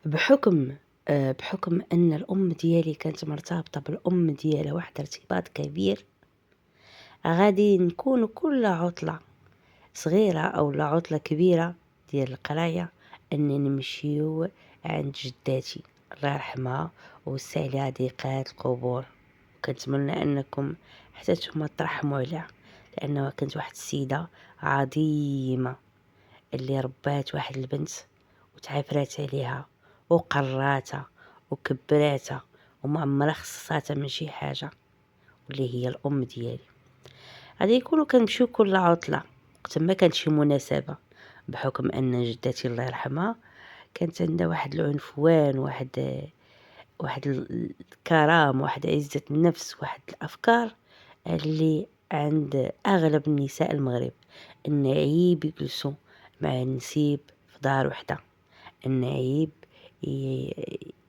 بحكم بحكم أن الأم ديالي كانت مرتبطة بالأم ديالها واحد ارتباط كبير، غادي نكونوا كل عطلة صغيرة أولا عطلة كبيرة ديال القراية أننا نمشيو عند جداتي الله يرحمها ووسع عليها ضيقات القبور. كنتمنى أنكم حتى نتوما ترحموا عليها، لأنها كانت واحد السيدة عظيمة اللي ربات واحد البنت وتعافرات عليها وقراتها وكبراتها وما عمرها خصصاتها من شي حاجة، واللي هي الأم ديالي. غادي يكونوا كنمشيو كل عطلة وقت ما كانت شي مناسبة، بحكم أن جدتي الله يرحمها كانت عندها واحد العنفوان، واحد الكرام، واحد عزة النفس، واحد الأفكار اللي عند أغلب النساء المغرب، إن عيب يجلسوا مع النسيب في دار وحدة، إن عيب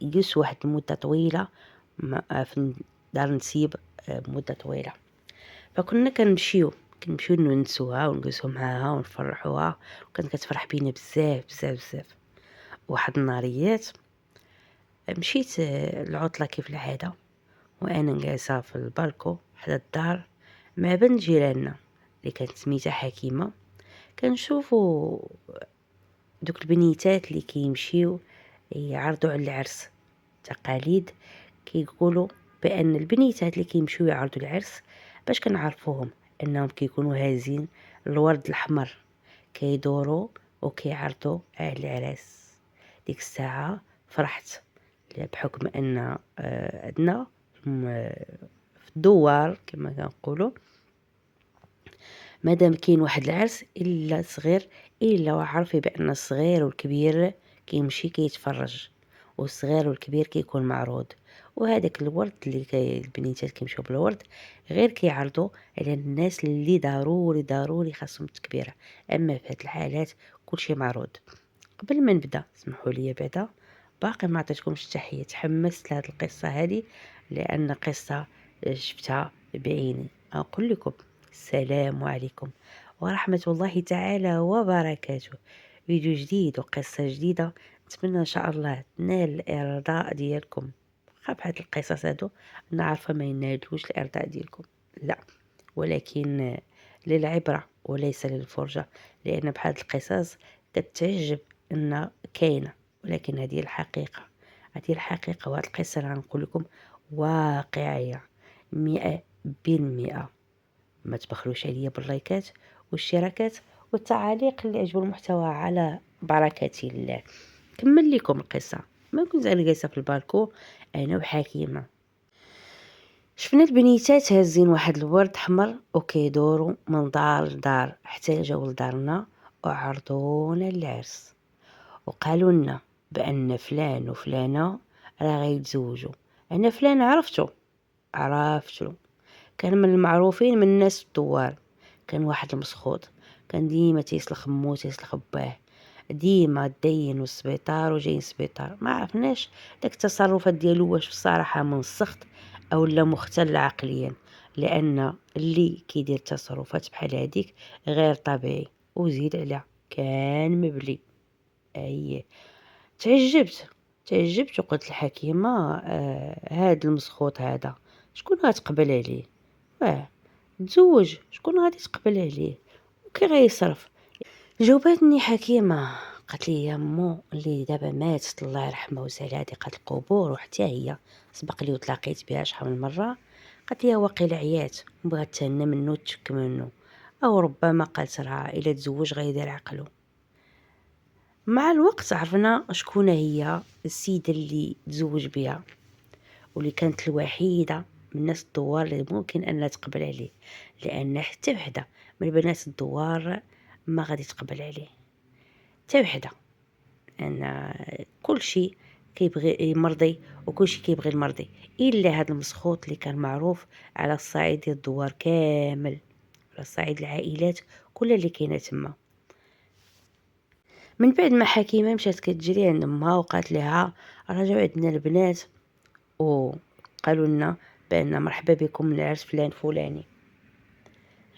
يجلسوا واحد المدة طويلة في دار نسيب مدة طويلة. فكنا كنمشيو نونسوها ونجلسو معاها ونفرحوها، وكانت كتفرح بينا بزاف بزاف بزاف. واحد النهاريات مشيت العطلة كيف العادة، وانا جالسة في البالكو حدا الدار مع بنت جيراننا اللي كانت سميتها حكيمة. كنشوفوا دوك البنيتات اللي كيمشيو يعرضوا على العرس. تقاليد كيقولوا بان البنيتات اللي كيمشيو يعرضوا العرس باش كنعرفوهم انهم كيكونوا هازين الورد الاحمر، كيدوروا وكيعرضوا على العراس. ديك الساعه فرحت، بحكم ان عندنا في الدوار كما كنقولوا مادام كاين واحد العرس الا صغير الا وعرفي بان الصغير والكبير كيمشي كيتفرج، والصغير والكبير كيكون معروض. وهذاك الورد اللي البنيتات كيمشيو بالورد غير كيعرضوا على الناس اللي ضروري ضروري خاصهم التكبيره. اما في هاد الحالات كلشي معروض. قبل ما نبدا اسمحوا لي بعدا باقي ما عطيتكمش التحيه، تحمست لهاد القصه هذه لان قصه شفتها بعيني. اقول لكم السلام عليكم ورحمه الله تعالى وبركاته. فيديو جديد وقصه جديده، نتمنى ان شاء الله تنال الارضاء ديالكم. بحال القصص هادو انا عارفه ما ينالوش الارضاء ديالكم، لا، ولكن للعبره وليس للفرجه، لان بحال القصص كتعجب ان كاينه، ولكن هذه الحقيقه، هذه الحقيقه. وهاد القصه اللي غنقول لكم واقعيه 100%. ما تبخلوش عليا باللايكات والاشتراكات والتعاليق اللي عجبوا المحتوى على بركة الله. كمل لكم القصه. ما كنت انا جالسه في البالكو انا وحكيمه، شفنا البنيتات هازين واحد الورد حمر وكيدوروا من دار لدار حتى جاو لدارنا وعرضونا العرس، وقالوا لنا بان فلان وفلانه راه غيتزوجوا. انا فلان عرفتو كان من المعروفين من الناس الدوار. كان واحد المسخوط، كان ديما تيسل خمو تيسل خباه، ديما داين والسبيطار وجاي السبيطار. ما عرفناش داك التصرفات ديالو واش بصراحه من السخط او لا مختل عقليا، لان اللي كيدير تصرفات بحال هذيك غير طبيعي. وزيد عليها كان مبلي. اي تعجبت وقلت الحكيمه هاد المسخوط هذا شكون غتقبل عليه؟ تزوج شكون غادي تقبل عليه وكي غيصرف؟ جاوباتني حكيمه قالت لي يا مو اللي دابا ماتت الله يرحمها وسعلها ضيقات القبور، وحتى هي سبق لي وتلاقيت بها شحال من مره. قالت لي واقيلا عيات وبغات تهنى منه وتشك منه، او ربما قالت راه الا تزوج غيدير عقله. مع الوقت عرفنا شكون هي السيده اللي تزوج بها، واللي كانت الوحيده من الناس الدوار اللي ممكن انها تقبل عليه، لان حتى وحده من بنات الدوار ما غادي تقبل عليه، حتى وحده. ان كل شيء كيبغي مرضي وكل شيء كيبغي المرضي الا هذا المسخوط اللي كان معروف على الصعيد ديال الدوار كامل، على الصعيد العائلات كل اللي كاينه تما. من بعد ما حكيمه مشات كتجري عند امها وقالت لها رجعوا عندنا البنات وقالوا لنا بان مرحبا بكم العرس فلان فلاني.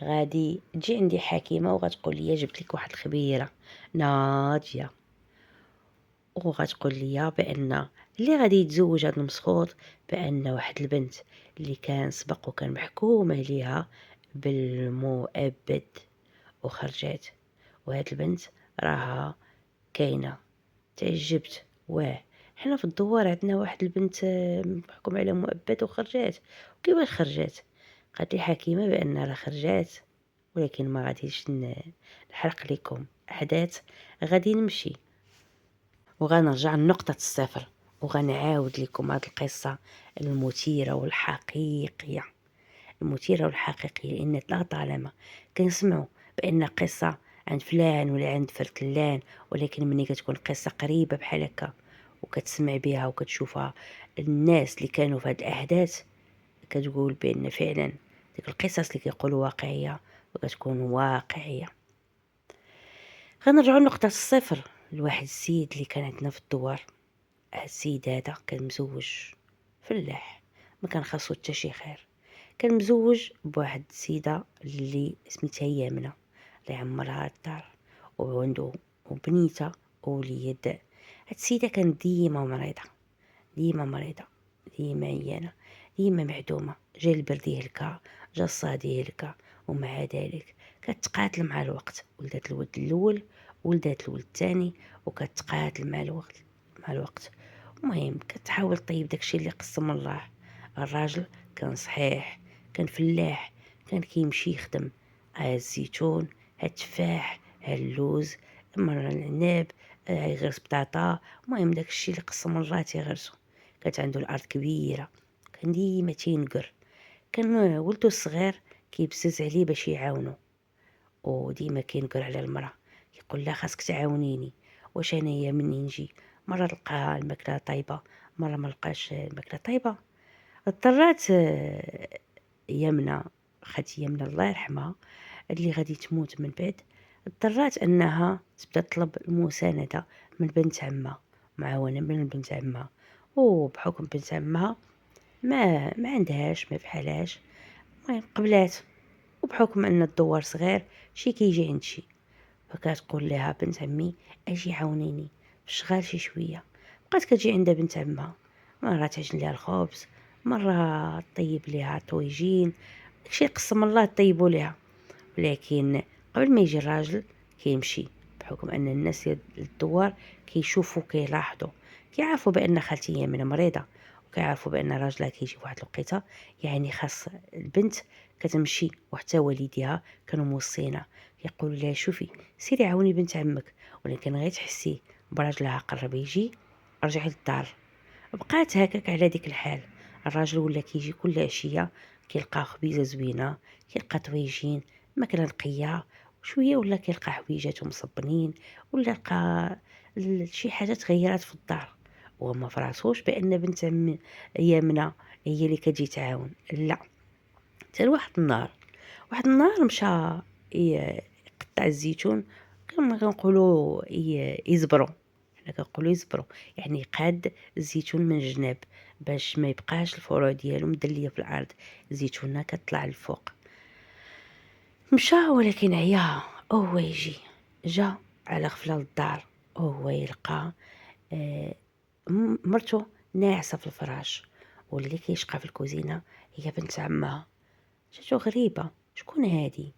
غادي تجي عندي حكيمه وغتقول لي جبت لك واحد الخبيره ناضيه وغتقول ليا بان اللي غادي يتزوج هاد المسخوط بان واحد البنت اللي كان سبق وكان محكوم عليها بالمؤبد وخرجات، وهاد البنت راها كاينه. تعجبت، واه حنا في الدوار عندنا واحد البنت محكوم عليها مؤبد وخرجات. وكيفاش خرجات؟ قالت لي حكيمه بان راه خرجات، ولكن ما غاديش نحرق لكم احداث. غادي نمشي وغنرجع لنقطة الصفر، وغنعاود لكم هاد القصة المثيرة والحقيقية، المثيرة والحقيقية. لأن لا طالما كنسمعوا بأن قصة عند فلان ولا عند فرتلان، ولكن مني كتكون قصة قريبة بحال هكا وكتسمع بها وكتشوفها الناس اللي كانوا في هاد الأحداث، كتقول بأن فعلا ديك القصص اللي كيقولوا واقعية وكتكون واقعية. غنرجعوا لنقطة الصفر، لواحد السيد اللي كان عندنا في الدوار. السيد هذا كان مزوج فلاح، ما كان خاصو حتى شي خير. كان مزوج بواحد السيده اللي سميتها يامنه، الله يعمرها الدار، وعنده وبنيته ووليد. هاد السيده كانت ديما مريضه، ديما مريضه، ديما عيانه، ديما معدومه. جا البرد يهلكها، جا الصهد يهلكها، ومع ذلك كتقاتل مع الوقت. ولدت الولد الاول، ولدت الولد الثاني، وكتقاتل مع الوقت. المهم كتحاول طيب داكشي اللي قسم الله. الراجل كان صحيح، كان فلاح، كان كيمشي يخدم الزيتون، التفاح، اللوز، مرة العناب، يغرس بطاطا. المهم داكشي اللي قسم الله تيغرسو. كانت عنده الارض كبيره، كان ديما تينقر. كان ولدو الصغير كيبسز عليه باش يعاونو، وديما كينقر على المراه، يقول لها خاصك تعاونيني. واش انايا مني نجي مره نلقى الماكله طايبه، مره ما لقاش الماكله طايبه. اضطرات يمنى، خالتي يمنى الله يرحمها اللي غادي تموت من بعد، اضطرات انها تبدا تطلب المسانده من بنت عمها، معاونه من بنت عمها. وبحكم بنت عمها ما عندهاش، ما بحالهاش، المهم قبلات. وبحكم ان الدوار صغير، شي كيجي عند شي، فكتقول لها بنت عمي اجي عاونيني بالشغال شي شويه. بقات كتجي عندها بنت عمها، مرة تعجن ليها الخبز، مرة طيب ليها طويجين، داكشي قسم الله طيبوا ليها. ولكن قبل ما يجي الراجل كيمشي، بحكم ان الناس الدوار كيشوفوا كيلاحظوا، كيعرفوا بان خالتي هي من مريضه، وكيعرفوا بان راجلها كيجي في واحد الوقيته. يعني خاص البنت كتمشي، وحتى والديها كانوا موصينا يقولوا لها شوفي سيري عاوني بنت عمك، ولكن غير تحسي براجلها قرب يجي رجعي للدار. بقات هكاك على ديك الحال. الراجل ولا كيجي كل عشيه، كيلقى خبيزه زوينه، كيلقى طويجين، ماكله نقيه شويه، ولا كيلقى حويجات مصبنين، ولا لقى شي حاجه تغيرات في الدار. وما فراسوش بان بنت عم يامنه هي اللي كتجي تعاون، لا. حتى واحد النهار مشى يقطع الزيتون. كما كنقولوا يزبرو، حنا كنقولوا يزبرو، يعني يقاد الزيتون من الجناب باش ما يبقاش الفروع ديالو مدليه في الارض، الزيتونه كتطلع للفوق. مشى ولكن عيا، هو يجي جا على غفله للدار، هو يلقى مرتو ناعسه في الفراش، واللي كيشقى في الكوزينه هي بنت عمها. جاتو غريبه، شكون هادي؟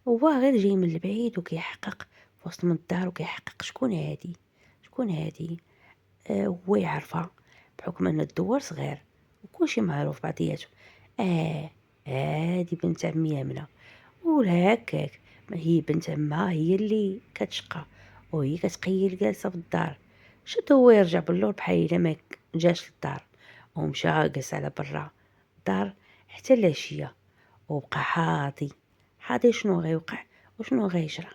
هو غير جاي من البعيد وكيحقق في وسط من الدار، وكيحقق شكون هادي. هو يعرفها بحكم ان الدوار صغير وكلشي معروف بعضياتو. اه هادي بنت عمي يامنه. ولا هكاك، ما هي بنت عمها هي اللي كتشقى، وهي كتقيل جالسه في الدار. شد هو يرجع باللور بحال الا ما جاش للدار، ومشى جالس على برا الدار حتى العشيه، وبقى حاضي شنو غيوقع وشنو غيجرى.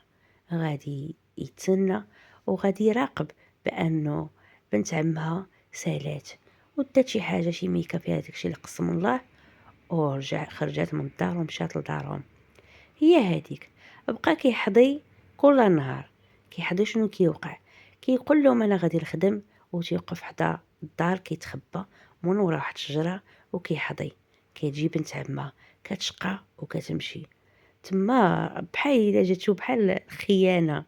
غادي يتسنى وغادي يراقب بانه بنت عمها سالات ودات شي حاجه، شي ميكا فيها داكشي اللي قسم الله، خرجت من الدار ومشات لدارهم. هي هذيك بقى كيحضي كل نهار، كيحضي شنو كيوقع. كيقول لهم انا غادي نخدم، وتيوقف حدا الدار كيتخبى من ورا واحد الشجره وكيحضي. كتجي بنت عمها كتشقى وكتمشي تما، بحال الا جاتو بحال خيانه.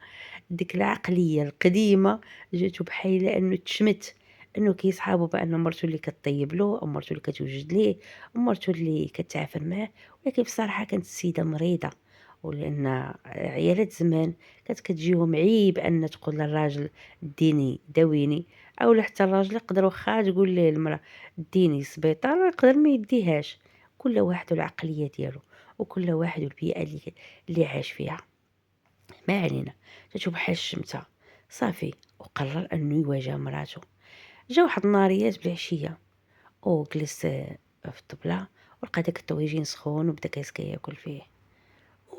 ديك العقلية القديمة جاتو بحال أنه تشمت أنه كيصحابو بأن مرتو اللي كطيب له أو مرتو اللي كتوجد ليه أو مرتو اللي كتعافر معاه، ولكن بصراحة كانت السيدة مريضة. ولأن عيالات زمان كانت كتجيهم عيب أن تقول للراجل ديني داويني، أو حتى الراجل يقدر واخا تقول ليه المرأة ديني سبيطار يقدر ما يديهاش. كل واحد والعقلية ديالو وكل واحد والبيئة اللي عاش فيها. ما علينا. جاتو بحال الشمتة صافي وقرر انه يواجه مراته. جا واحد النهاريات بالعشيه وجلس في الطبله ولقى داك الطويجين سخون وبدا كياكل فيه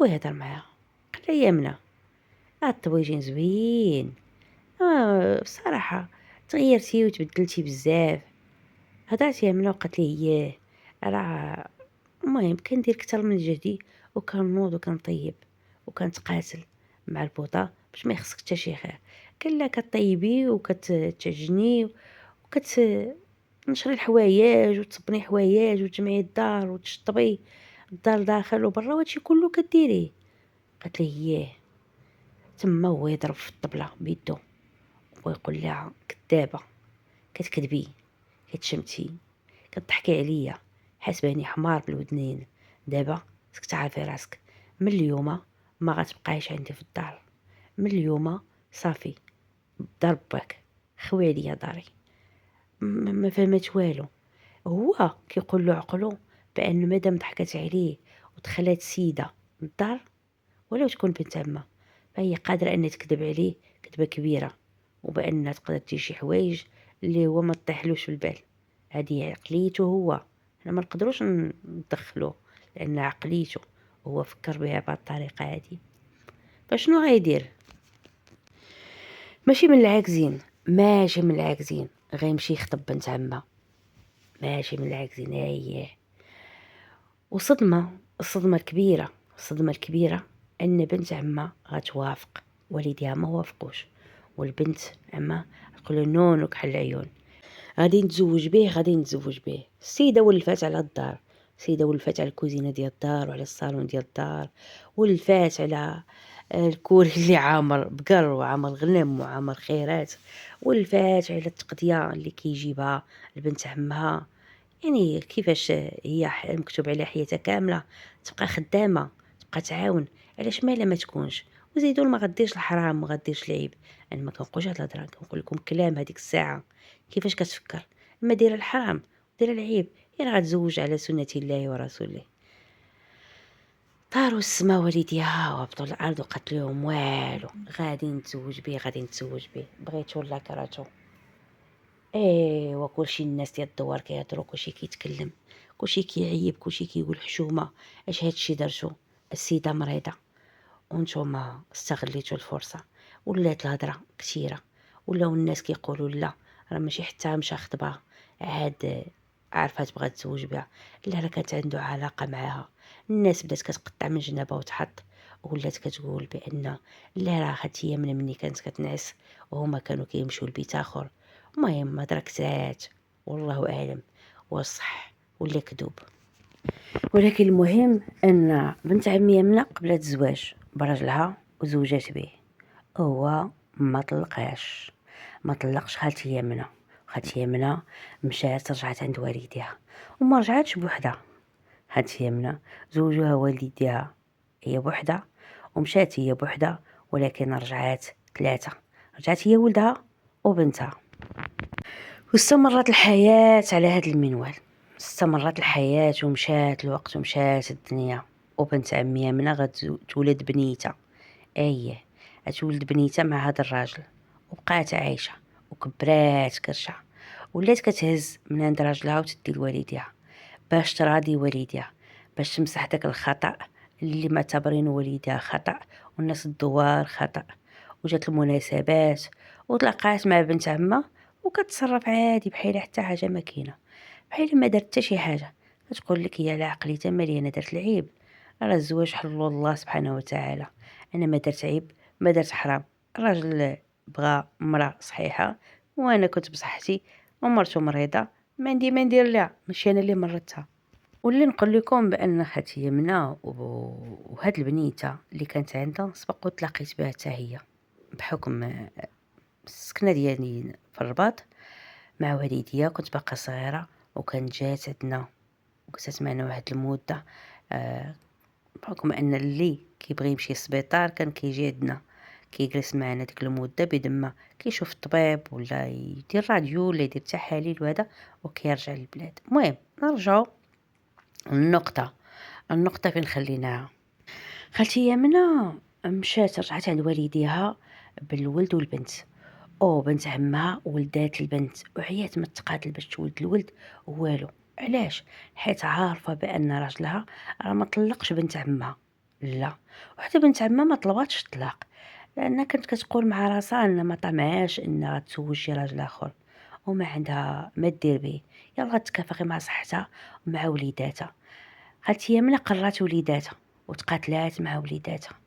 ويهضر معاها. قال لها يا منى الطويجين زوين بصراحه تغيرتي وتبدلتي بزاف. هضرت يا منى وقالت لي ياه راه المهم كندير كتر من جهدي وكنوض وكنطيب وكنتقاتل مع البوطه باش ما يخصك حتى شي خير. قال لها كطيبي وكتعجني وكتنشري الحوايج وتصبني حوايج وتجمعي الدار وتشطبي الدار داخل وبرا وهادشي كله كديريه. قالت ليه ياه. تما هو يضرب في الطبله بيدو ويقول لها كذابه كتكذبي كتشمتي كتضحكي عليا حاسباني حمار بالودنين. دابا خصك تعرفي راسك من اليوم ما غتبقايش عندي في الدار. من اليوم صافي دار باك خوي عليا داري. ما فهمت والو. هو كيقول له عقلو بان مادام ضحكت عليه ودخلات سيده للدار ولو تكون بنت عمه فهي قادره ان تكذب عليه كذبه كبيره وبان تقدر دير شي حوايج اللي هو ما طيحلوش في البال. هذه عقليته هو. احنا ما نقدروش ندخلوه لان عقليته هو فكر بها بهذه الطريقه هذه. فشنو غيدير؟ ماشي من العاكزين غيمشي يخطب بنت عمه. ماشي من العاكزين هي. الصدمه الكبيره ان بنت عمه غتوافق والديها ما وافقوش والبنت عمه تقول نونك حل العيون غادي نتزوج به. السيده ولفات على الدار. السيده ولفات على الكوزينه ديال الدار وعلى الصالون ديال الدار ولفات على الكوري اللي عامر بقر وعامر غنم وعامر خيرات ولفات على التقضيه اللي كيجيبها البنت عمها. يعني كيفاش هي مكتوب عليها حياتها كامله تبقى خدامه تبقى تعاون. علاش مالا ما تكونش وزيدوا ما غديرش الحرام ما غديرش العيب. انا ما كنقولش هاد الهضره كنقول لكم كلام هذيك الساعه. كيفاش كتفكر اما دير الحرام دير العيب يلا غتزوج على سنه الله ورسوله. طاروا السما والديها وهبطوا الارض وقالت لهم والو غادي نتزوج به بغيتو ولا كرهتو. وكلشي الناس ديال الدوار كيهضروا كلشي كيتكلم كلشي كيعيب كلشي كيقول حشومه اش هادشي درتو السيده مريضه وانتوما استغليتوا الفرصه. ولات الهضره كثيره ولاو الناس كيقولوا لا راه ماشي حتى مشى خطبها عاد عارفه تبغى تزوج بها لا راه كانت عنده علاقه معاها. الناس بدات كتقطع من جنابها وتحط ولات كتقول بان لا راه هي من مني كانت كتنعس وهما كانوا كيمشيو لبيت اخر. المهم هضره كثرات والله اعلم وصح ولا كذوب. ولكن المهم ان بنت عمي يمنى قبلت الزواج برجلها وزوجات به. هو ما طلقش خالتي يمنى مشات رجعت عند والديها وما رجعتش بوحدها. خالتي يمنى زوجوها والديها هي بوحدها ومشات هي بوحدها ولكن رجعت ثلاثه. رجعت هي ولدها وبنتها واستمرت الحياة على هذا المنوال. استمرت الحياة ومشات الوقت ومشات الدنيا وبنت عمي منى غتولد بنيته. ايه غتولد بنيته مع هذا الراجل وبقات عايشه وكبرات كرشها ولات كتهز من عند راجلها وتدي لوالديها باش تراضي والديها باش تمسح داك الخطا اللي معتبرين والديها خطا والناس الدوار خطا. وجات المناسبات وتلاقات مع بنت عمها وكتصرف عادي بحال حتى حاجه ما كاينه بحال ما دارت حتى شي حاجه. كتقول لك هي لا عقليتها مالي انا درت العيب راه الزواج حلو الله سبحانه وتعالى. انا ما درت عيب ما درت حرام. الراجل بغى مرأة صحيحه وانا كنت بصحتي ومرته مريضه ما ندير لها ماشي انا اللي مرضتها. واللي نقول لكم بان خالتي يمنى وهاد البنيته اللي كانت عندها سبق وتلاقيت بها حتى هي بحكم السكنة ديالي في الرباط مع والديا، كنت باقا صغيرة وكانت جات عندنا وجلست معنا واحد المدة. بحكم أن اللي كيبغي يمشي للسبيطار كان كيجي عندنا كيجلس معنا ديك المدة بدون ما كيشوف الطبيب ولا يدير راديو ولا يدير تحاليل وهذا وكيرجع للبلاد. المهم نرجعو النقطة فين خليناها. خالتي يمنى رجعت عند والديها بالولد والبنت. بنت عمها ولدات البنت وعيات ما تقاتل باش تولد الولد والو. علاش؟ حيت عارفه بان راجلها راه ما طلقش بنت عمها، لا، وحتى بنت عمها ما طلباتش الطلاق، لان كانت كتقول مع راسها ان ما طمعاش انها تزوج شي راجل اخر وما عندها ما دير به، يلا تكافئ مع صحتها ومع وليداتها. خالتي يمنى قرات وليداتها وتقاتلات مع وليداتها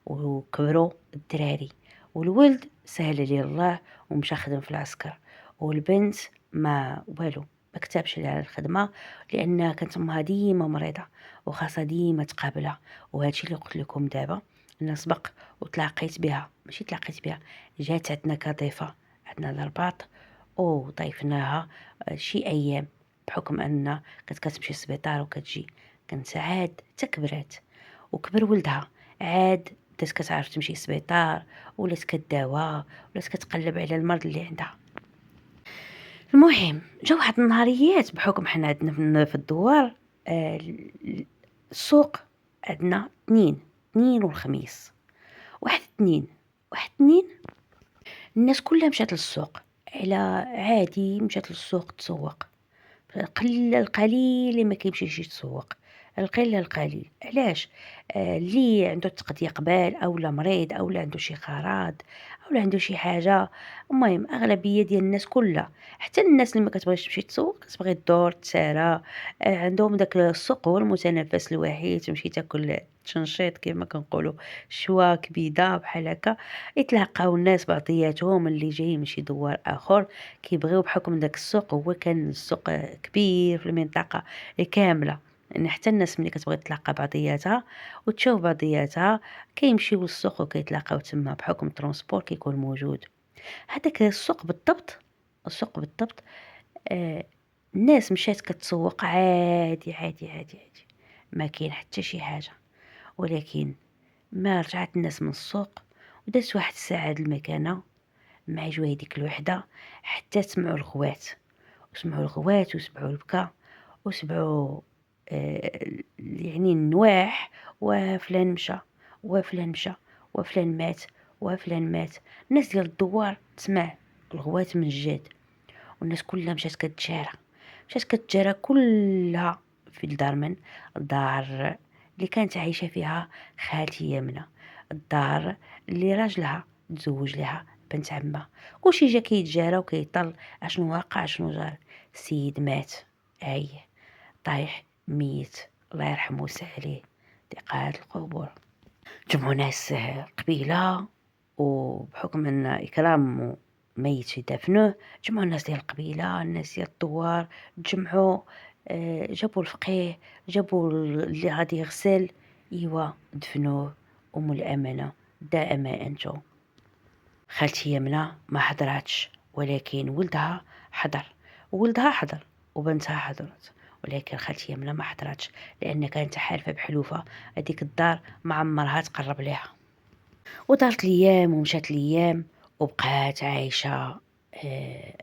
وكبروا الدراري، والولد سهل عليه الله ومشى خدم في العسكر، والبنت ما والو ما كتبش لها الخدمه لانها كانت امها ديما مريضه وخاصها ديما تقابلها. وهادشي اللي قلت لكم دابا انا سبق وتلاقيت بها، ماشي تلاقيت بها، جات عندنا كضيفه عندنا الرباط وضيفناها شي ايام، بحكم ان كانت كتمشي للسبيطار وكتجي. كانت عاد تكبرات وكبر ولدها، عاد بدات كتعرف تمشي للسبيطار ولات كداوى ولات كتقلب على المرض اللي عندها. المهم جا واحد النهاريات بحكم حنا عندنا في الدوار آه، السوق عندنا اثنين والخميس. واحد اثنين الناس كلها مشات للسوق، على عادي مشات للسوق تسوق. القليل اللي ما كيمشيش يتسوق، القليل. علاش؟ اللي عنده تقضيه قبال او لا مريض او لا عنده شي خراض او لا عنده شي حاجه. المهم اغلبيه ديال الناس كلها، حتى الناس اللي ما كتبغيش تمشي تسوق كتبغي تدور تسارى، عندهم داك السوق هو المتنفس الوحيد، تمشي تاكل تشنشيط كما كنقولوا، شوا كبيده بحال هكا. يتلاقاو الناس بعضياتهم اللي جايين من شي دوار اخر كيبغيو، بحكم داك السوق هو كان السوق كبير في المنطقة كاملة، ان حتى الناس ملي كتبغي تلاقى بعضياتها وتشوف بعضياتها كيمشيو للسوق وكيتلاقاو تما، بحكم الترونسبور كيكون موجود. هذاك السوق بالضبط آه الناس مشات كتسوق عادي عادي عادي عادي، ما كاين حتى شي حاجة. ولكن ما رجعت الناس من السوق ودازت واحد الساعة د المكانة مع جوي هذيك الوحدة، حتى سمعوا الغوات وسمعوا البكا وسمعوا يعني النواح، وفلان مشى وفلان مشى وفلان مات وفلان مات. الناس ديال الدوار تسمع الغوات من جد، والناس كلها مشات كتجارى كلها في الدار، من الدار اللي كانت عايشة فيها خالتي يمنى، الدار اللي راجلها تزوج لها بنت عمها. كلشي جا كيتجارى وكيطل اشنو واقع اشنو جار. السيد مات، اي طايح ميت، الله يرحمه ويسع عليه، دقات القبور. جمعوا ناس قبيله، وبحكم ان اكرام ميت يدفنوه جمعوا الناس ديال القبيله، الناس ديال الدوار تجمعوا، جابوا الفقيه، جابوا اللي غادي يغسل، ايوا دفنوه. ام الامانه دائما انتو. خالتي يمنى ما حضراتش، ولكن ولدها حضر وبنتها حضرت، ولكن خالتي يمنى ما حضراتش لان كانت حالفه بحلوفه هذيك الدار ما عمرها تقرب ليها. ودارت الايام ومشات الايام وبقات عايشه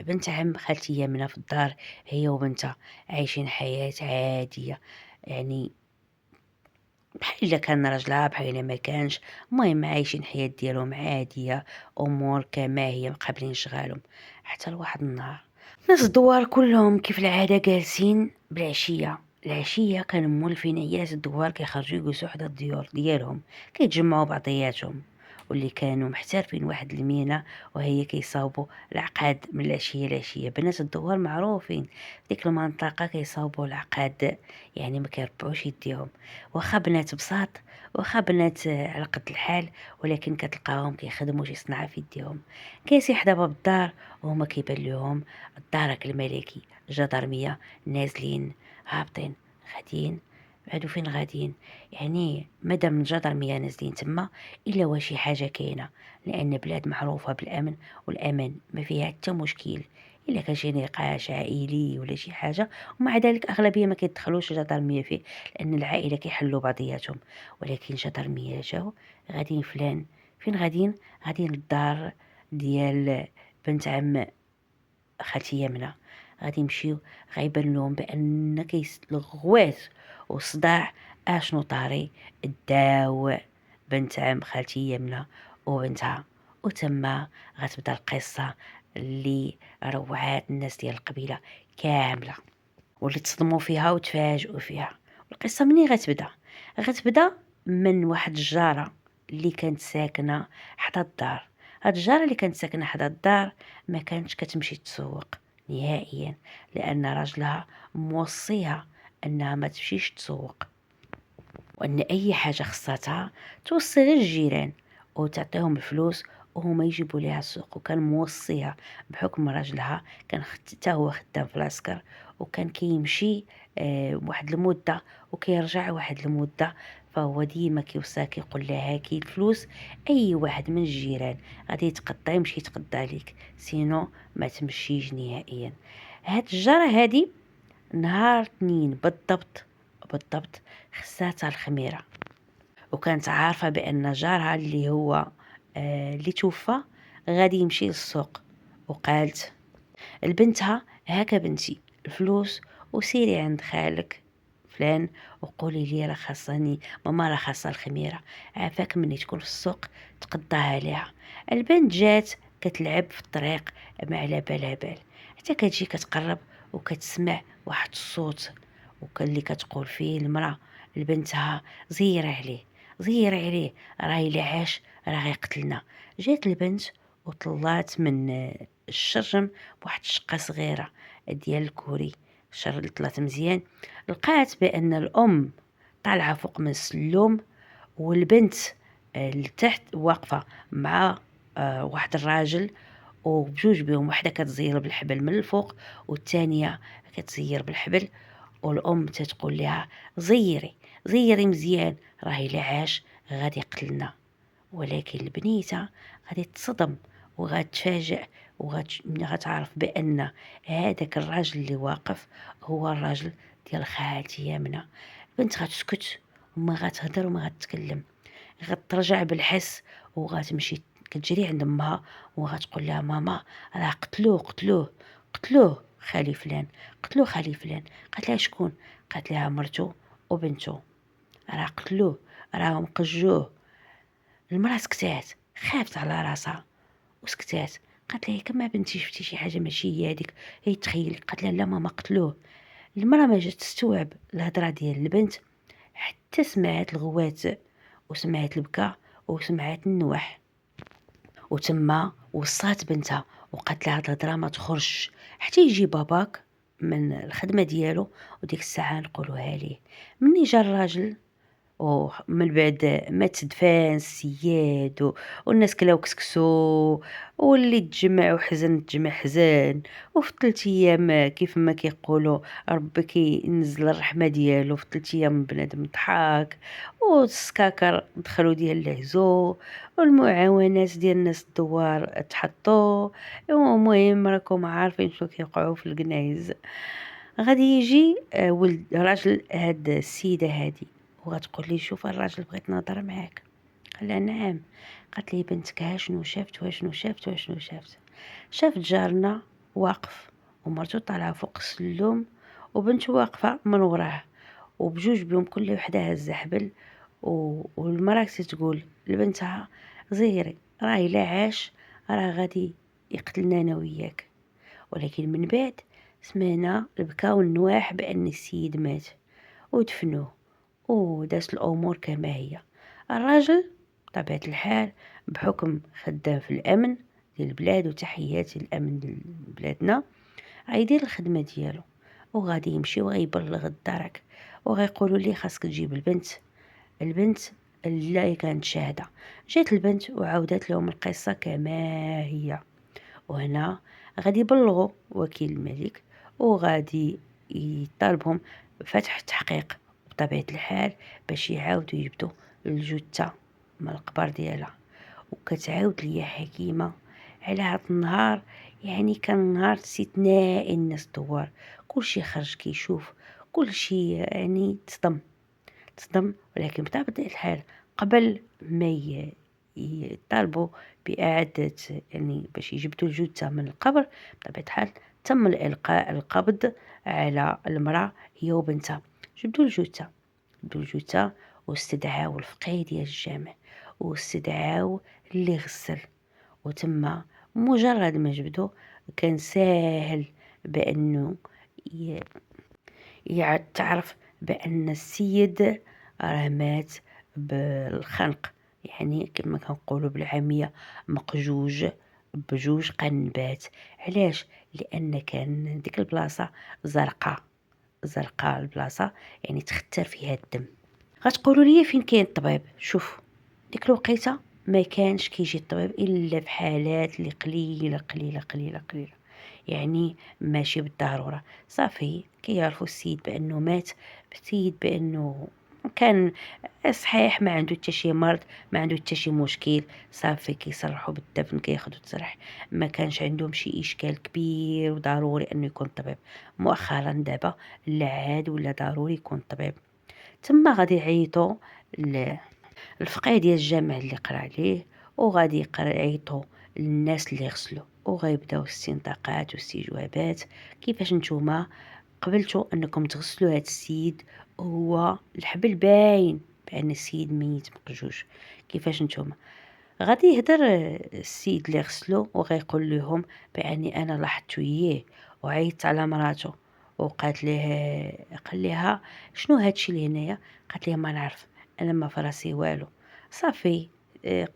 بنت عم خالتي يمنى في الدار، هي وبنتها عايشين حياه عاديه، يعني بحال الا كان راجلها بحال الا ما كانش. المهم عايشين حياة ديالهم عاديه، امور كما هي مقابلين شغالهم. حتى لواحد النهار ناس الدوار كلهم كيف العاده جالسين العشيه كانوا مولفين عيالات الدوار كيخرجوا يجلسوا حدا الديور ديالهم كيتجمعوا بعضياتهم، واللي كانوا محترفين واحد المهنه وهي كيصاوبوا العقاد من العشيه. بنات الدوار معروفين في ديك المنطقه كيصاوبوا العقاد، يعني ما كيربعوش يديهم. واخا بنات بساط، واخا بنات على قد الحال، ولكن كتلقاهم كيخدموا شي صنعه في يديهم. كيسي حدا باب الدار وهما كيبان لهم الدرك الملكي، الجدرميه نازلين هابطين غاديين بعدو فين غاديين؟ يعني مادام الجدرمية نازلين تما الا واش شي حاجه كاينه، لان بلاد معروفه بالامن، والامان ما فيها حتى مشكل. الا كان شي نقاش عائلي ولا شي حاجه، ومع ذلك اغلبيه ما كيدخلوش الجدرميه فيه، لان العائله كيحلوا بعضياتهم. ولكن جدرميه جاو غاديين فلان، فين غاديين؟ غاديين للدار ديال بنت عم خالتي يمنى. غادي يمشيو، غيبان لهم بان الغوات وصداع اشنو طاري داو بنت عم خالتي يمنى وبنتها. وتما غتبدا القصه اللي روعات الناس ديال القبيله كامله، واللي تصدموا فيها وتفاجئوا فيها. القصه منين غتبدا؟ غتبدا من واحد الجاره اللي كانت ساكنه حدا الدار. هاد الجاره اللي كانت ساكنه حدا الدار ما كانتش كتمشي تسوق نهائيا، لان راجلها موصيها انها ما تمشيش تسوق، وان اي حاجه خصاتها توصي للجيران وتعطيهم الفلوس وهما يجيبوا ليها السوق. وكان موصيها بحكم راجلها كان حتى هو خدام في العسكر، وكان كيمشي واحد المده وكيرجع واحد المده، فهو ديما كيوصاها كيقول لها هاكي الفلوس، اي واحد من الجيران غادي يتقدى يمشي يتقدى عليك، سينو ما تمشيش نهائيا. هاد الجاره هادي نهار 2 بالضبط بالضبط خساتها الخميرة، وكانت عارفة بأن جارها اللي هو اللي توفى غادي يمشي للسوق. وقالت لبنتها هاكا بنتي الفلوس، وسيري عند خالك فلان وقولي لي راه خاصني ماما، راه خاصها الخميرة، عافاك مني تكون في السوق تقضاها عليها. البنت جات كتلعب في الطريق ما على بالها بال، حتى كتجي كتقرب وكتسمع واحد الصوت وكان اللي كتقول فيه المرأة لبنتها زير عليه زير عليه، راه الا عاش راه غيقتلنا. جات البنت وطلعت من الشرجم بواحد الشقه صغيره ديال الكوري، الشر اللي طلعت مزيان، لقات بان الام طالعه فوق من السلوم، والبنت لتحت واقفه مع واحد الراجل، وبجوج بهم وحده كتزير بالحبل من الفوق والثانيه كتزير بالحبل. والام تتقول لها زيري زيري مزيان، راه الا عاش غادي يقتلنا. ولكن البنيته غادي تصدم وغتفاجئ غتعرف بان هذاك الراجل اللي واقف هو الراجل ديال خالتي يمنى. البنت غتسكت وما غتهضر وما غتكلم، غترجع بالحس وغتمشي كتجري عند امها وغتقول لها ماما راه قتلوه خالي فلان، قتلوه خالي فلان. قالت لها شكون؟ قالت لها مرتو وبنتو، راه قتلوه، راهم قجوه. المراه سكتات، خافت على راسها وسكتات. قالت لها كما بنتي شفتي شي حاجه ماشي هي هذيك، هي تخيلي. قالت لها لا ماما قتلوه. المراه ما جات تستوعب الهضره ديال البنت حتى سمعت الغوات وسمعت البكاء وسمعت النوح، وتما وصات بنتها وقالت لها هاد الهضره ما تخرجش حتى يجي باباك من الخدمه ديالو وديك الساعه نقولوها ليه. مني جا الراجل ومن بعد ما تدفان السياد والناس كلاو كسكسو، واللي تجمع وحزن تجمع حزان، وفي 3 ايام كيف ما كيقولوا ربي كينزل الرحمه ديالو في 3 ايام بنادم ضحك، والسكاكر دخلوا ديال العزو، والمعاونات ديال الناس الدوار تحطوا. المهم راكم عارفين شنو كيوقعوا في الكنايز. غادي يجي ولد راجل هاد السيده هادي وغتقول لي شوف الراجل بغيت نهضر معاك. قال لها نعم. قالت لي بنتك ها شنو شافت وشنو شافت وشنو شافت؟ شافت جارنا واقف ومرتو طالعه فوق السلوم وبنته واقفه من وراه، وبجوج بهم كل وحده هازه حبل، والمراه تقول لبنتها زيري راه الا عاش راه غادي يقتلنا انا وياك. ولكن من بعد سمعنا البكا والنواح بان السيد مات ودفنوه ودازت الأمور كما هي. الراجل بطبيعة الحال بحكم خدام في الأمن ديال البلاد وتحيات الأمن ديال بلادنا غيدير الخدمة ديالو، وغادي يمشي وغيبلغ الدرك وغيقولوا لي خاصك تجيب البنت اللي كانت شاهدة. جات البنت وعاودت لهم القصة كما هي. وهنا غادي يبلغوا وكيل الملك وغادي يطالبهم بفتح تحقيق بطبيعة الحال باش يعاودوا يجبدوا الجثة من القبر ديالها. وكتعاود ليا حكيمة على هاد النهار، يعني كان نهار استثنائي، الناس دوار كلشي خرج كيشوف، كلشي يعني تصدم. ولكن بطبيعة الحال قبل ما يطالبوا بإعادة، يعني باش يجبدوا الجثة من القبر، بطبيعة الحال تم الإلقاء القبض على المرأة هي وبنتها. جبدوا الجثة واستدعاو الفقيه ديال الجامع، واستدعاو اللي غسل. وتما مجرد ما جبدو كان ساهل بأنه تعرف بأن السيد راه مات بالخنق، يعني كما كنقولوا بالعامية مقجوج بجوج قنبات. علاش؟ لأن كان ديك البلاصة زرقاء البلاصة، يعني تختر فيها الدم. غتقولوا لي فين كاين الطبيب؟ شوف، ديك الوقيته ما كانش كيجي الطبيب الا في حالات اللي قليله قليله قليله قليله، يعني ماشي بالضروره. صافي كيعرفوا السيد بانه مات، السيد بانه كان صحيح، ما عنده حتى شي مرض، ما عنده حتى شي مشكل. صافي كيصرحوا بالدفن، كياخذوا التصريح. ما كانش عندهم شي اشكال كبير وضروري انه يكون طبيب. مؤخرا دابا لا عاد ولا ضروري يكون طبيب. تما غادي يعيطوا الفقيه ديال الجامع اللي قرا عليه، وغادي يعيطوا للناس اللي غسلوا، وغيبداو الاستنطاقات والاستجوابات. كيفاش نتوما قبلتوا انكم تغسلوا هذا السيد؟ هو الحبل باين بان السيد ميت مقجوج. كيفاش نتوما؟ غادي يهدر السيد اللي غسلو وغيقول لهم باني انا لاحظت اياه، وعيطت على مراته وقالت ليه، قال لها شنو هادشي اللي هنايا؟ قالت ليه ما نعرف، انا ما فراسي والو. صافي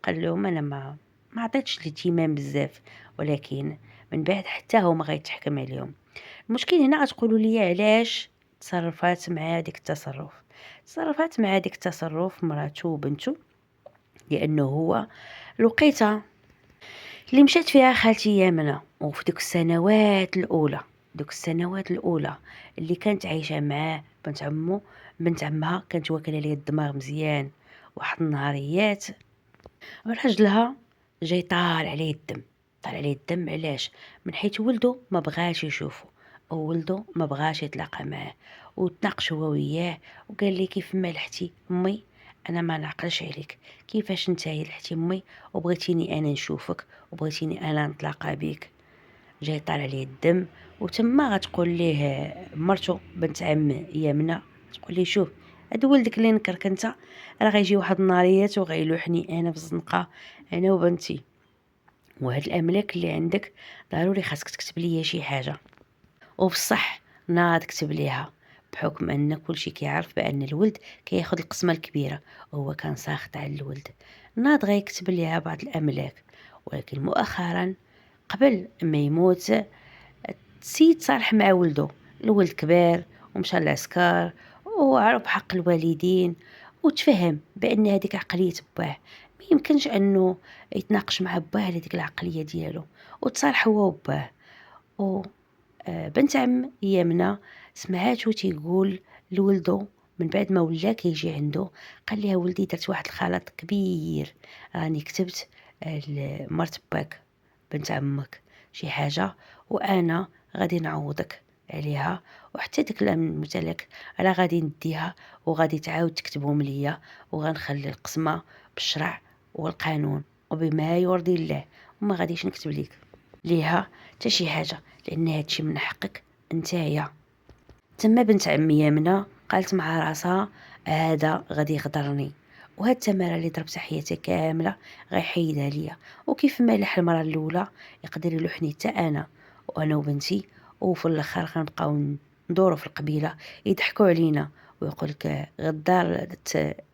قال لهم انا ما عطيتش الاهتمام بزاف، ولكن من بعد حتى هما غيتحكم عليهم. المشكل هنا غتقولوا لي علاش تصرفات مع ديك التصرف مراته وبنته؟ لانه هو الوقيته اللي مشات فيها خالتي يامنة، وفي دوك السنوات الاولى اللي كانت عايشه معاه بنت عمها كانت واكله ليه الدماغ مزيان. واحد النهاريات راجلها جاي طال عليه الدم. علاش؟ من حيث ولده ما بغاش يشوفه، وولده ما بغاش يتلاقى معاه، وتناقش هو وياه وقال لي كيف ما لحتي امي انا ما نعقلش عليك، كيفاش نتايا لحتي امي وبغيتيني انا نشوفك وبغيتيني انا نتلاقى بيك؟ جاي طال عليه الدم. وتما غتقول ليه مرته بنت عم يامنه، تقول ليه شوف، هاد ولدك اللي نكرك انت راه غيجي واحد النهاريات وغيلوحني انا في الزنقه، انا وبنتي، وهاد الاملاك اللي عندك ضروري خاصك تكتب ليا شي حاجه. وبصح ناض كتب ليها، بحكم ان كلشي كيعرف بان الولد كياخد القسمه الكبيره، وهو كان ساخط على الولد. ناض غيكتب ليها بعض الاملاك. ولكن مؤخرا قبل ما يموت السيد صالح مع ولده. الولد كبر ومشى للعسكر وعرف حق الوالدين، وتفهم بان هذيك عقليه باه، ما يمكنش انه يتناقش مع باه على ديك العقليه ديالو، وتصالح هو وباه. بنت عم يامنة سمعاتو تيقول لولدو من بعد ما ولا كيجي عنده، قال لها ولدي درت واحد الخلط كبير، راني كتبت مرت باك بنت عمك شي حاجه، وانا غادي نعوضك عليها، وحتى داك الممتلك راه غادي نديها وغادي تعاود تكتبهم ليا، وغنخلي القسمه بالشرع والقانون وبما يرضي الله، وما غاديش نكتب ليها حتى شي حاجه، لان هادشي من حقك نتايا. تما بنت عمي يامنه قالت مع راسها هذا غادي يغدرني، وهاد التماره اللي ضربتها حياتي كامله غيحيدها ليا، وكيف ما لح المره الاولى يقدر يلوحني حتى وانا وبنتي، وفي الاخر غنبقاو ندورو في القبيله يضحكوا علينا ويقول لك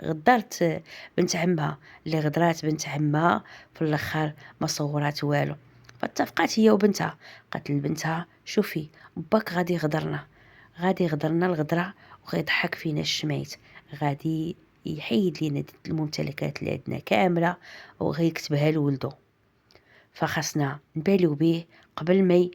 غدرت بنت عمها، اللي غدرات بنت عمها في الاخر ما صورات والو. فاتفقات هي وبنتها، قالت لبنتها شوفي باك غادي يغدرنا الغدره وغيضحك فينا الشميت، غادي يحيد لينا الممتلكات اللي عندنا كامله وغيكتبها لولدو، فخاصنا نباليو بيه قبل ما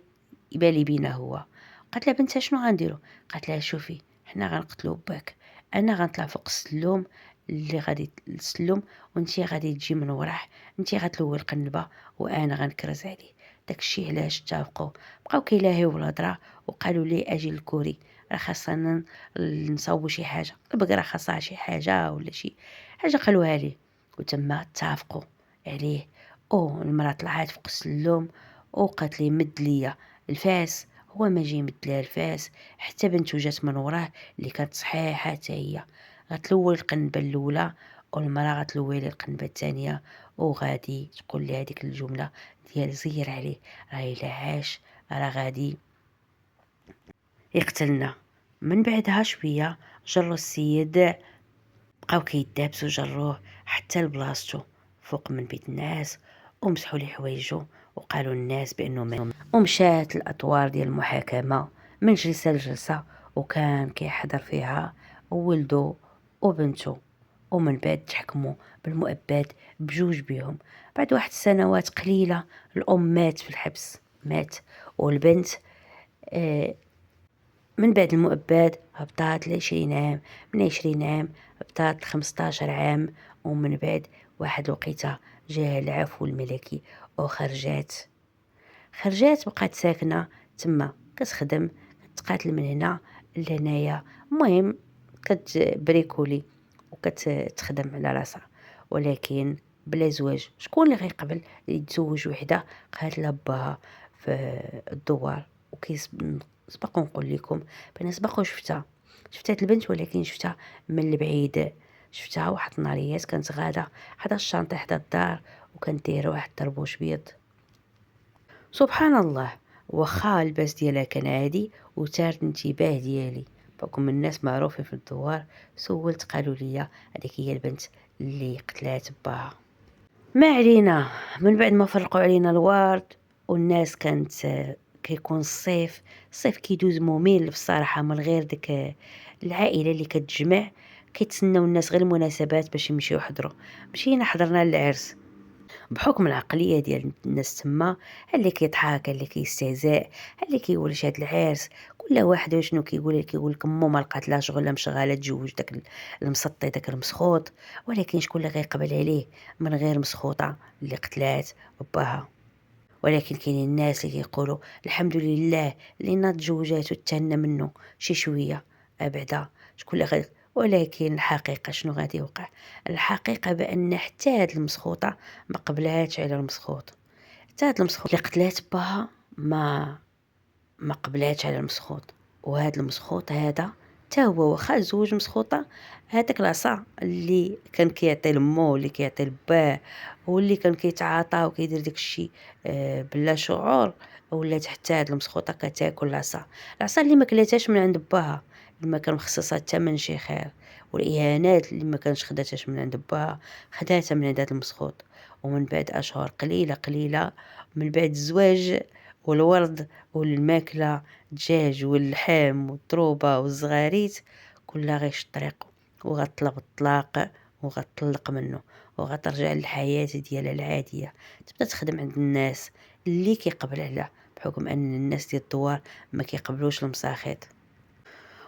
يبالي بينا هو. قالت لها بنتها شنو غنديرو؟ قالت لها شوفي حنا غنقتلو باك، أنا غنطلع فوق السلوم اللي غادي السلم، وأنتِ غادي تجي من وراه، أنتِ غتلوي القنبة وأنا غنكرز عليه. داك الشي علاش اتفقوا، بقاو كيلاهيو بالهضرة وقالوا لي أجي للكوري، راه خاصنا نصاوبوا شي حاجة، البقرة خاصها شي حاجة ولا شي حاجة قالوها ليه، وتما اتفقوا عليه. المرا طلعت فوق السلم وقالت لي مد ليا الفاس، هو ما جي مد ليها الفاس، حتى بنتو جات من وراه اللي كانت صحيحة حتى هي، غتلوي القنبة الأولى والمرا غتلوي لي القنبة الثانية، وغادي تقول لي هذيك الجملة ديال زير عليه، راه إلا عاش راه غادي يقتلنا. من بعدها شوية جرو السيد، بقاو كيدابسو جروه حتى لبلاصتو فوق من بيت الناس، ومسحوا ليه حوايجو وقالوا الناس بانه ما، ومشات الاطوار ديال المحاكمه من جلسه لجلسه، وكان كيحضر فيها ولدو وبنته، ومن بعد تحكموا بالمؤبد بجوج بيهم. بعد واحد السنوات قليله الام مات في الحبس، مات، والبنت آه من بعد المؤبد هبطات ل20 عام، من 20 عام هبطات ل15 عام، ومن بعد واحد الوقيته جاها العفو الملكي خرجات بقات ساكنه تما، كتخدم، كتقاتل من هنا لهنايا، المهم كتبريكولي وكتخدم على راسها، ولكن بلا زواج. شكون اللي غيقبل يتزوج وحده قالت لها باها في الدوار؟ سبق نقول لكم بان سبق وشفتها، شفت البنت، ولكن شفتها من البعيد. شفتها واحد النهاريات كانت غاده حدا الشانطه حدا الدار، وكانت دايره واحد الطربوش بيض. سبحان الله، واخا الباس ديالها كان عادي وثارت الانتباه ديالي، بحكم الناس معروفين في الدوار. سولت قالوا لي هذيك هي البنت اللي قتلات باها. ما علينا. من بعد ما فرقوا علينا الورد والناس كانت كيكون الصيف كيدوز ممل بصراحه، من غير ديك العائله اللي كتجمع، كيتسناو الناس غير المناسبات باش يمشيو يحضروا. مشينا حضرنا العرس، بحكم العقليه ديال الناس تما، اللي كيضحك، اللي كيستهزاء، اللي كيولش هاد العرس، كل واحد شنو كيقول لك امو ما لقات لها شغل مشغاله تجوج داك المسطي داك المسخوط، ولكن شكون اللي غيقبل عليه من غير مسخوطه اللي قتلات باها؟ ولكن كاينين الناس اللي كيقولوا الحمد لله اللي تزوجات وتهنى منه شي شويه بعدا، شكون اللي ولكن الحقيقه شنو غادي يوقع؟ الحقيقه بان حتى هاد المسخوطه ما قبلاتش على المسخوط، حتى هاد المسخوط اللي قتلات باها ما قبلاتش على المسخوط. وهذا المسخوط هذا تا هو واخا زوج مسخوطه، هذاك العصا اللي كان كيعطي لمو واللي كيعطي لباه واللي كان كيتعاطى وكيدير داك الشيء بلا شعور، ولات حتى هاد المسخوطه كتاكل العصا اللي ما كلاتهاش من عند باها، اللي ما كان مخصصها حتى من شي خير، والاهانات اللي ما كانش خداتهاش من عند باها خداتها من عند هاد المسخوط. ومن بعد اشهر قليله من بعد الزواج والورد والماكله، الدجاج واللحم والطروبه والزغاريت، كلها غيش الطريق وغطلب الطلاق وغطلق منه وغترجع للحياة ديالها العادية، تبدا تخدم عند الناس اللي كيقبل عليها، بحكم ان الناس ديال الدوار ما كيقبلوش المساخيط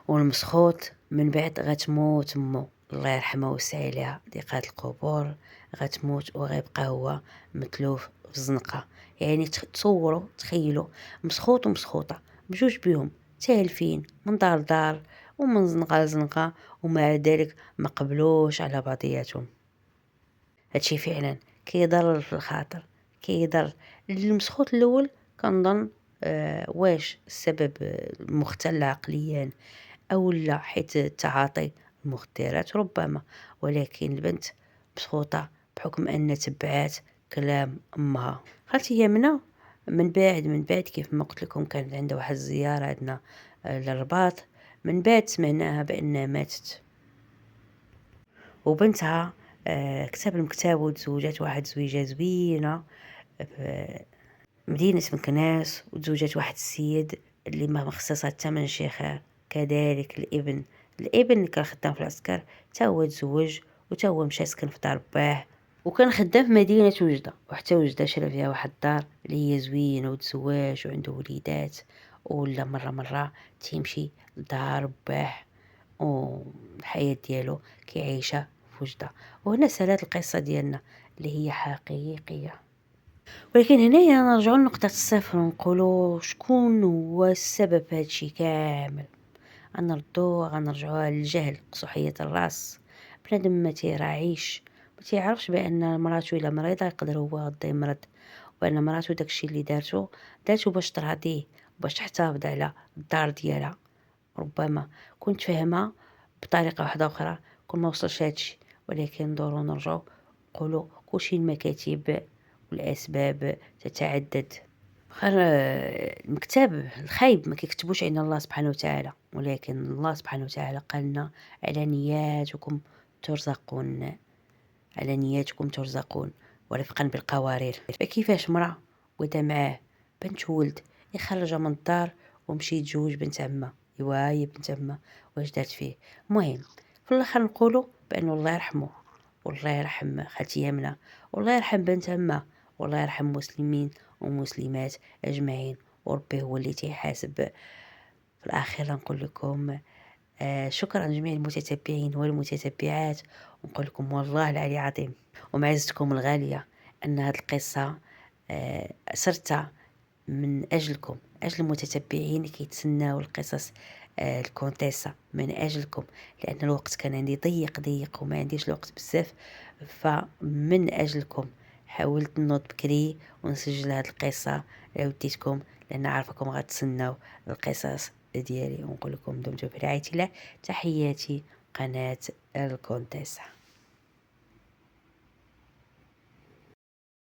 والمسخوط. من بعد غتموت امو الله يرحمها ويوسع عليها ضيقات القبور، غتموت وغيبقى هو متلوف في الزنقه. يعني تصوروا تخيلوا مسخوط ومسخوطه بجوج بيهم تالفين من دار لدار ومن زنقه لزنقه، ومع ذلك ما قبلوش على بعضياتهم. هادشي فعلا كيضر في الخاطر، كيضر. المسخوط الاول كنظن واش السبب مختل عقليا او لا حيت تعاطي المخدرات ربما، ولكن البنت مسخوطه بحكم ان تبعات كلام امها. خالتي يمنى من بعد كيف ما قلت لكم كانت عندها واحد الزياره عندنا للرباط، من بعد سمعناها بانها ماتت، وبنتها كتب المكتاب وتزوجات واحد زويجه زوينه في مدينه مكناس، وتزوجات واحد السيد اللي ما مخصصها حتى من شي خير. كذلك الابن اللي كان خدام في العسكر تا هو تزوج وتا هو مشى سكن في دار باه، وكان خدام في مدينه وجده، وحتى وجده شرا فيها واحد الدار اللي هي زوينه وتزواج وعنده وليدات، ولا مره تيمشي لدار باه والحياة ديالو كيعيشها في وجدها. وهنا سالات القصة ديالنا اللي هي حقيقية. ولكن هنايا نرجعو لنقطة الصفر ونقولو شكون هو السبب في هادشي كامل. غنرجعوها للجهل، قصحية الراس. بنادم ما تيراعيش، ما تيعرفش بان مراتو الا مريضه يقدر هو غدا يمرض، وان مراتو داكشي اللي دارتو باش تراضيه، باش تحتفظ على الدار ديالها. ربما كنت فاهمه بطريقه واحده اخرى كون ما وصلش هادشي. ولكن ندورو نرجعو نقولو كلشي المكاتب والاسباب تتعدد. خير المكتاب الخايب ما كيكتبوش عند الله سبحانه وتعالى، ولكن الله سبحانه وتعالى قال لنا على نياتكم ترزقون، على نياتكم ترزقون ورفقا بالقوارير. فكيفاش مرأة ودا معاه بنت ولد يخرجها من الدار ومشي يتزوج بنت عمه، ايوا هي بنت عمه واش دارت فيه؟ المهم في الاخر نقولوا بانه الله يرحمه، والله يرحم خالتي يمنى، والله يرحم بنت عمه، والله يرحم مسلمين ومسلمات اجمعين، وربي هو اللي تيحاسب. في الاخير نقول لكم شكرا جميع المتتبعين والمتتبعات، ونقول لكم والله العلي عظيم ومعزتكم الغالية أن هذه القصة أسرتها من أجلكم، أجل المتتبعين كيتسناو القصص الكونتيسة من أجلكم، لأن الوقت كان عندي ضيق وما عنديش الوقت بزاف. فمن أجلكم حاولت نوض بكري ونسجل هذه القصة لوديتكم، لأن عارفكم غتسناو القصص ديالي. ونقول لكم دمتم في رعاية الله. تحياتي قناة الكونتيسة.